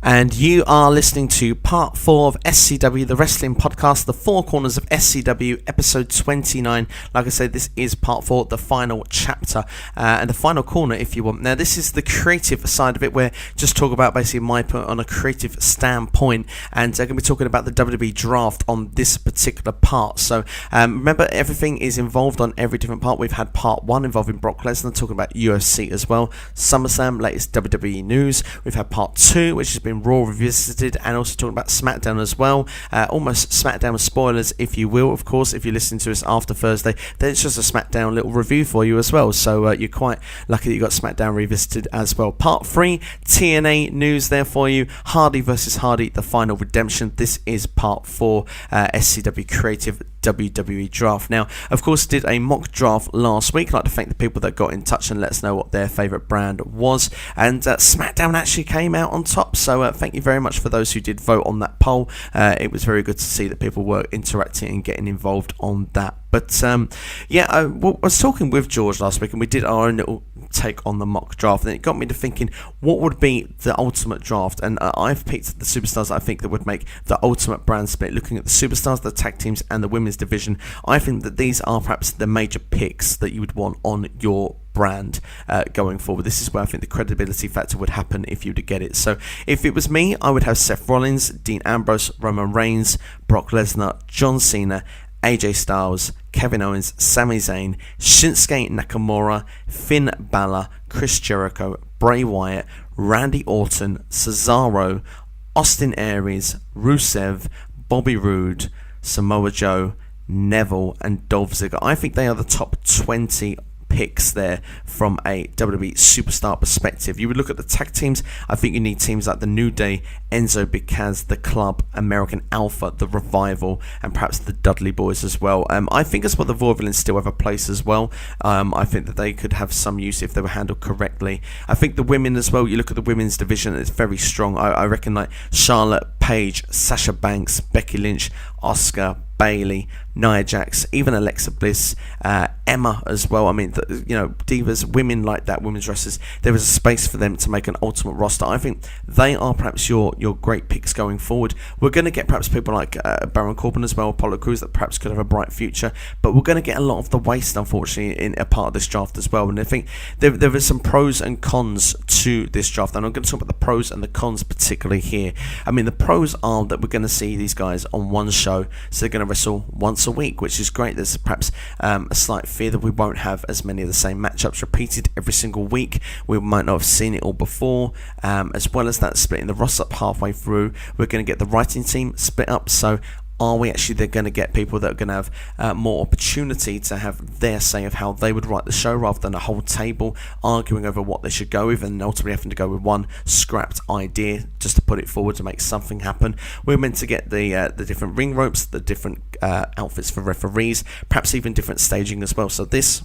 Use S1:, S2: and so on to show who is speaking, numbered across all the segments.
S1: And you are listening to part 4 of SCW, the wrestling podcast, the Four Corners of SCW, episode 29. Like I said, this is part 4, the final chapter, and the final corner, if you want. Now, this is the creative side of it, where just talk about basically my point on a creative standpoint, and I'm going to be talking about the WWE draft on this particular part. So, remember, everything is involved on every different part. We've had part 1 involving Brock Lesnar, talking about UFC as well, SummerSlam, latest WWE news. We've had part 2, which has been Raw revisited, and also talking about SmackDown as well. Almost SmackDown spoilers, if you will. Of course, if you're listening to us after Thursday, then it's just a SmackDown little review for you as well. So you're quite lucky that you got SmackDown revisited as well. Part 3, TNA news there for you. Hardy versus Hardy, the final redemption. This is part 4, SCW Creative WWE draft. Now, of course, did a mock draft last week. I'd like to thank the people that got in touch and let us know what their favourite brand was. And SmackDown actually came out on top. So thank you very much for those who did vote on that poll. It was very good to see that people were interacting and getting involved on that. But I was talking with George last week, and we did our own little take on the mock draft, and it got me to thinking, what would be the ultimate draft? And I've picked the superstars I think that would make the ultimate brand split. Looking at the superstars, the tag teams, and the women's division, I think that these are perhaps the major picks that you would want on your brand going forward. This is where I think the credibility factor would happen if you were to get it. So if it was me, I would have Seth Rollins, Dean Ambrose, Roman Reigns, Brock Lesnar, John Cena, AJ Styles, Kevin Owens, Sami Zayn, Shinsuke Nakamura, Finn Balor, Chris Jericho, Bray Wyatt, Randy Orton, Cesaro, Austin Aries, Rusev, Bobby Roode, Samoa Joe, Neville, and Dolph Ziggler. I think they are the top 20 picks there from a WWE superstar perspective. You would look at the tag teams. I think you need teams like the New Day, Enzo Bicaz, the Club, American Alpha, the Revival, and perhaps the Dudley Boys as well. I think as well the Vaudevillains still have a place as well. I think that they could have some use if they were handled correctly. I think the women as well, you look at the women's division, it's very strong. I reckon like Charlotte, Paige, Sasha Banks, Becky Lynch, Asuka, Bayley, Nia Jax, even Alexa Bliss, Emma as well. I mean, divas, women like that, women's wrestlers, there is a space for them to make an ultimate roster. I think they are perhaps your great picks going forward. We're going to get perhaps people like Baron Corbin as well, Apollo Crews, that perhaps could have a bright future, but we're going to get a lot of the waste, unfortunately, in a part of this draft as well. And I think there is some pros and cons to this draft, and I'm going to talk about the pros and the cons particularly here. I mean, the pros are that we're going to see these guys on one show, so they're going to wrestle once a week, which is great. There's perhaps a slight fear that we won't have as many of the same matchups repeated every single week. We might not have seen it all before, as well as that splitting the roster up halfway through. We're going to get the writing team split up, so are we actually going to get people that are going to have more opportunity to have their say of how they would write the show, rather than a whole table arguing over what they should go with and ultimately having to go with one scrapped idea just to put it forward to make something happen? We're meant to get the different ring ropes, the different outfits for referees, perhaps even different staging as well. So this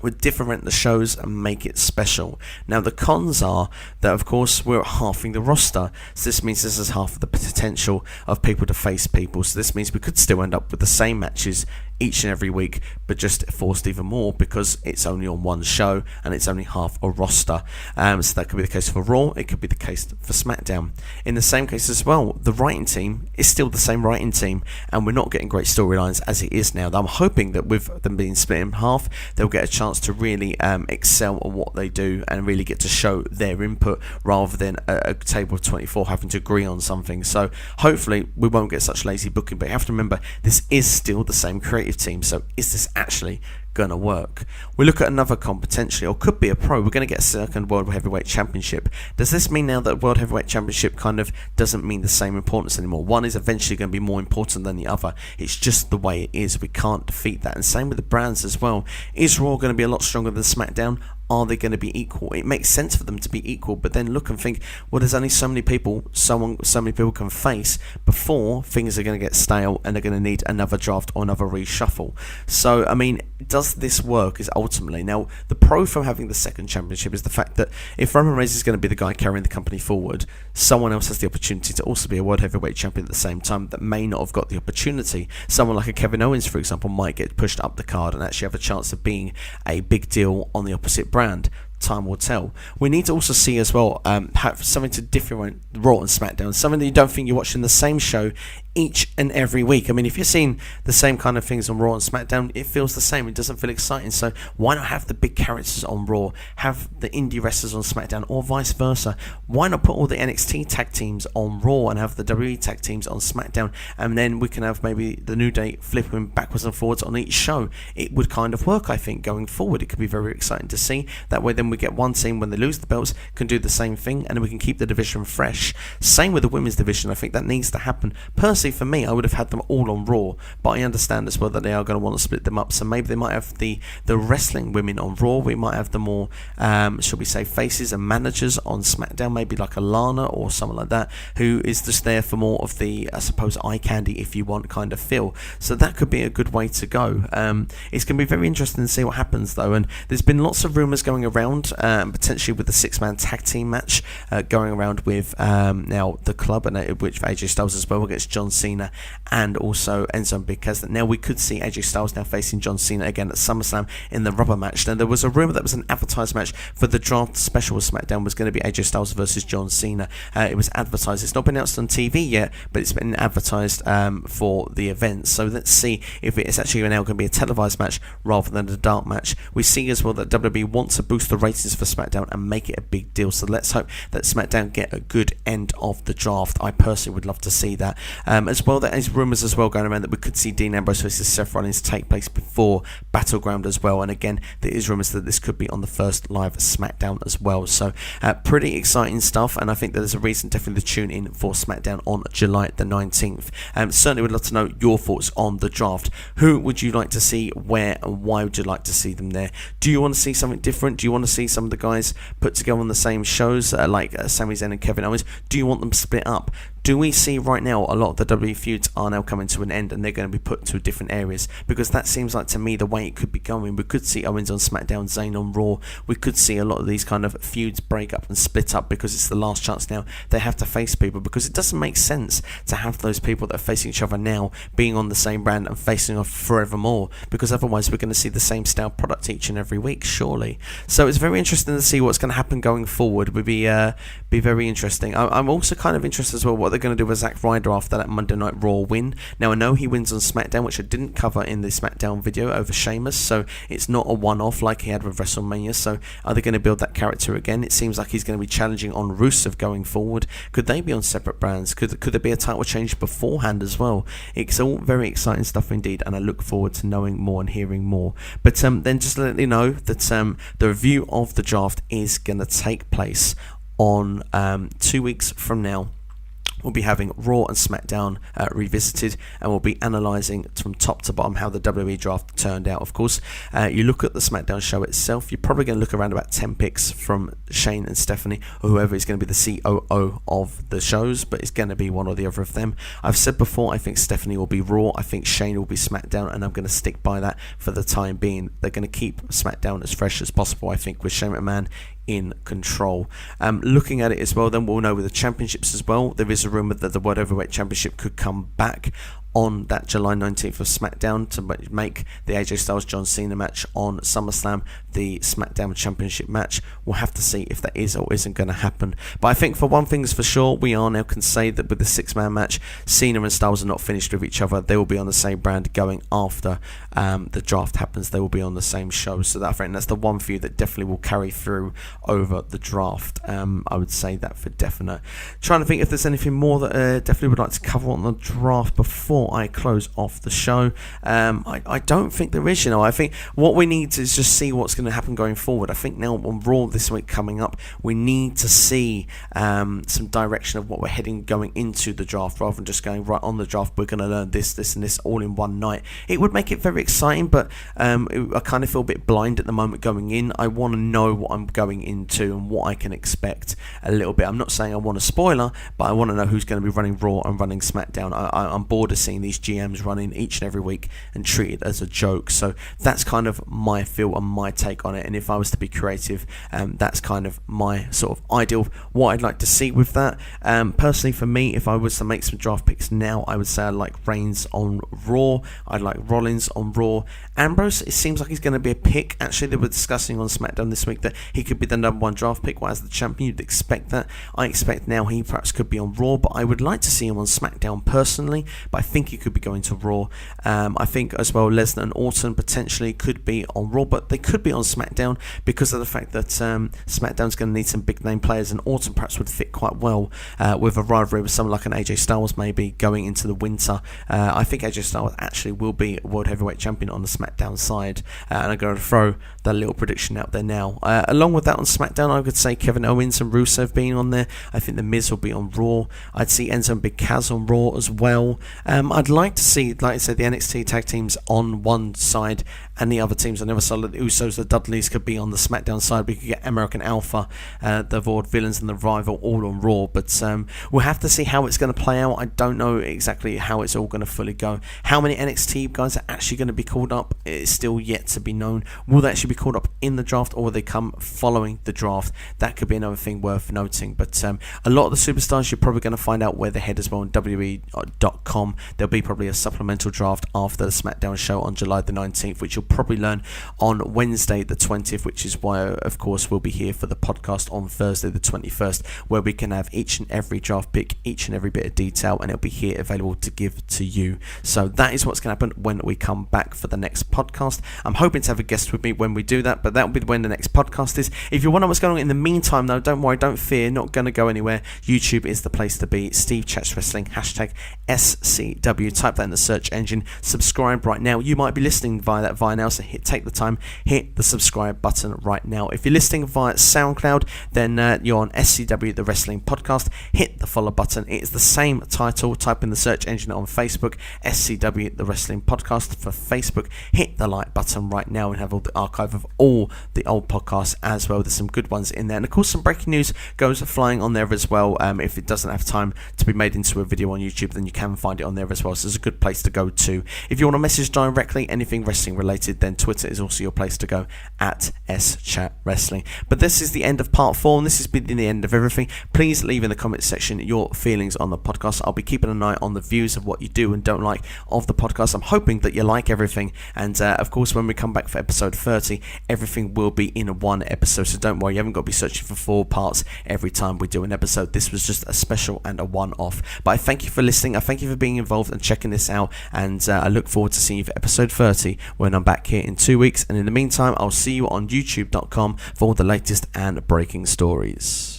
S1: would differentiate the shows and make it special. Now, the cons are that, of course, we're halving the roster. So this means this is half of the potential of people to face people. So this means we could still end up with the same matches each and every week, but just forced even more because it's only on one show and it's only half a roster. So that could be the case for Raw, it could be the case for SmackDown. In the same case as well, the writing team is still the same writing team, and we're not getting great storylines as it is now. I'm hoping that with them being split in half, they'll get a chance to really excel at what they do and really get to show their input, rather than a table of 24 having to agree on something. So hopefully we won't get such lazy booking, but you have to remember, this is still the same creative team, so is this actually going to work? We look at another con potentially, or could be a pro. We're going to get a second World Heavyweight Championship. Does this mean now that World Heavyweight Championship kind of doesn't mean the same importance anymore? One is eventually going to be more important than the other. It's just the way it is. We can't defeat that. And same with the brands as well. Is Raw going to be a lot stronger than SmackDown? Are they going to be equal? It makes sense for them to be equal, but then look and think, well, there's only so many people so many people can face before things are going to get stale and they're going to need another draft or another reshuffle. So, I mean, does this work is ultimately, now the pro from having the second championship is the fact that if Roman Reigns is going to be the guy carrying the company forward, someone else has the opportunity to also be a World Heavyweight Champion at the same time that may not have got the opportunity. Someone like a Kevin Owens, for example, might get pushed up the card and actually have a chance of being a big deal on the opposite brand. time will tell. We need to also see as well have something to differentiate Raw and SmackDown, something that you don't think you're watching the same show each and every week. I mean, if you're seeing the same kind of things on Raw and SmackDown, it feels the same. It doesn't feel exciting. So why not have the big characters on Raw, have the indie wrestlers on SmackDown, or vice versa? Why not put all the NXT tag teams on Raw and have the WWE tag teams on SmackDown, and then we can have maybe the New Day flipping backwards and forwards on each show? It would kind of work, I think, going forward. It could be very exciting to see. That way then we get one team, when they lose the belts, can do the same thing, and then we can keep the division fresh. Same with the women's division. I think that needs to happen. Personally, for me, I would have had them all on Raw, but I understand as well that they are going to want to split them up. So maybe they might have the wrestling women on Raw. We might have the more, shall we say, faces and managers on SmackDown. Maybe like a Lana or someone like that, who is just there for more of the, I suppose, eye candy, if you want, kind of feel. So that could be a good way to go. It's going to be very interesting to see what happens, though. And there's been lots of rumours going around, potentially with the 6-man tag team match going around with now the club, and which AJ Styles as well against John Cena and also Enzo and Big Cass. Now we could see AJ Styles now facing John Cena again at SummerSlam in the rubber match. Now there was a rumour that was an advertised match for the draft special of SmackDown was going to be AJ Styles versus John Cena. It was advertised. It's not been announced on TV yet, but it's been advertised for the event. So let's see if it's actually now going to be a televised match rather than a dark match. We see as well that WWE wants to boost the ratings for SmackDown and make it a big deal. So let's hope that SmackDown get a good end of the draft. I personally would love to see that. As well, there is rumours as well going around that we could see Dean Ambrose versus Seth Rollins take place before Battleground as well. And again, there is rumours that this could be on the first live SmackDown as well. So pretty exciting stuff, and I think that there's a reason definitely to tune in for SmackDown on July the 19th. Certainly would love to know your thoughts on the draft. Who would you like to see where, and why would you like to see them there? Do you want to see something different? Do you want to see some of the guys put together on the same shows like Sami Zayn and Kevin Owens? Do you want them split up? Do we see right now a lot of the WWE feuds are now coming to an end and they're going to be put to different areas? Because that seems like, to me, the way it could be going. We could see Owens on SmackDown, Zayn on Raw. We could see a lot of these kind of feuds break up and split up because it's the last chance now they have to face people, because it doesn't make sense to have those people that are facing each other now being on the same brand and facing off forevermore, because otherwise we're going to see the same style product each and every week, surely. So it's very interesting to see what's going to happen going forward. Would be very interesting. I'm also kind of interested as well what they're going to do with Zack Ryder after that Monday Night Raw win. Now I know he wins on SmackDown, which I didn't cover in the SmackDown video, over Sheamus, so it's not a one-off like he had with WrestleMania. So are they going to build that character again? It seems like he's going to be challenging on Rusev going forward. Could they be on separate brands? Could there be a title change beforehand as well? It's all very exciting stuff indeed, and I look forward to knowing more and hearing more. But then just to let you know that the review of the draft is going to take place on 2 weeks from now. We'll be having Raw and SmackDown revisited, and we'll be analysing from top to bottom how the WWE draft turned out. Of course, you look at the SmackDown show itself, you're probably going to look around about 10 picks from Shane and Stephanie, or whoever is going to be the COO of the shows, but it's going to be one or the other of them. I've said before, I think Stephanie will be Raw, I think Shane will be SmackDown, and I'm going to stick by that for the time being. They're going to keep SmackDown as fresh as possible, I think, with Shane McMahon in control. Looking at it as well, then we'll know with the championships as well. There is a rumour that the World Heavyweight Championship could come back on that July 19th of SmackDown to make the AJ Styles John Cena match on SummerSlam the SmackDown Championship match. We'll have to see if that is or isn't going to happen. But I think for one thing is for sure, we are now can say that with the 6-man match, Cena and Styles are not finished with each other. They will be on the same brand going after the draft happens. They will be on the same show. So that, I think that's the one feud that definitely will carry through over the draft. I would say that for definite. Trying to think if there's anything more that definitely would like to cover on the draft before I close off the show. I don't think there is. I think what we need to is just see what's going to happen going forward. I think now on Raw this week coming up, we need to see some direction of what we're heading going into the draft, rather than just going right on the draft. We're going to learn this, and this all in one night. It would make it very exciting, but I kind of feel a bit blind at the moment going in. I want to know what I'm going into and what I can expect a little bit. I'm not saying I want a spoiler, but I want to know who's going to be running Raw and running SmackDown. I'm bored of seeing seeing these GMs running each and every week and treated as a joke. So that's kind of my feel and my take on it. And if I was to be creative, that's kind of my sort of ideal, what I'd like to see with that. Personally, for me, if I was to make some draft picks now, I would say I like Reigns on Raw. I'd like Rollins on Raw. Ambrose, it seems like he's going to be a pick. Actually, they were discussing on SmackDown this week that he could be the number one draft pick. Well, as the champion, you'd expect that. I expect now he perhaps could be on Raw, but I would like to see him on SmackDown personally, but I think he could be going to Raw. I think as well Lesnar and Orton potentially could be on Raw, but they could be on SmackDown because of the fact that SmackDown's going to need some big name players, and Orton perhaps would fit quite well with a rivalry with someone like an AJ Styles maybe going into the winter. I think AJ Styles actually will be World Heavyweight Champion on the SmackDown side, and I'm going to throw that little prediction out there now. Along with that on SmackDown, I could say Kevin Owens and Rusev being on there. I think The Miz will be on Raw. I'd see Enzo and Big Kaz on Raw as well. I'd like to see, like I said, the NXT tag teams on one side and the other teams on the other side. The Usos, the Dudleys could be on the SmackDown side. We could get American Alpha, the Vaude Villains and the Rival all on Raw, but we'll have to see how it's going to play out. I don't know exactly how it's all going to fully go. How many NXT guys are actually going to be called up is still yet to be known. Will they actually be called up in the draft, or will they come following the draft? That could be another thing worth noting. But a lot of the superstars, you're probably going to find out where they're headed as well on WWE.com. There'll be probably a supplemental draft after the SmackDown show on July the 19th, which you'll probably learn on Wednesday the 20th, which is why, of course, we'll be here for the podcast on Thursday the 21st, where we can have each and every draft pick, each and every bit of detail, and it'll be here available to give to you. So that is what's going to happen when we come back for the next podcast. I'm hoping to have a guest with me when we do that, but that will be when the next podcast is. If you want to know what's going on in the meantime, though, don't worry, don't fear, not going to go anywhere. YouTube is the place to be. Steve Chats Wrestling, hashtag SCW. Type that in the search engine. Subscribe right now. You might be listening via that via now, so take the time, hit the subscribe button right now. If you're listening via SoundCloud, then you're on SCW, the Wrestling Podcast. Hit the follow button. It is the same title. Type in the search engine on Facebook, SCW, the Wrestling Podcast for Facebook. Hit the like button right now and have all the archive of all the old podcasts as well. There's some good ones in there, and of course some breaking news goes flying on there as well. If it doesn't have time to be made into a video on YouTube, then you can find it on there as well, so it's a good place to go to. If you want to message directly anything wrestling related, then Twitter is also your place to go, at SChatWrestling. But this is the end of part 4, and this has been the end of everything. Please leave in the comments section your feelings on the podcast. I'll be keeping an eye on the views of what you do and don't like of the podcast. I'm hoping that you like everything, and of course when we come back for episode 30, everything will be in one episode, so don't worry, you haven't got to be searching for 4 parts every time we do an episode. This was just a special and a one-off. But I thank you for listening, I thank you for being involved and checking this out, and I look forward to seeing you for episode 30 when I'm back here in 2 weeks. And in the meantime, I'll see you on youtube.com for all the latest and breaking stories.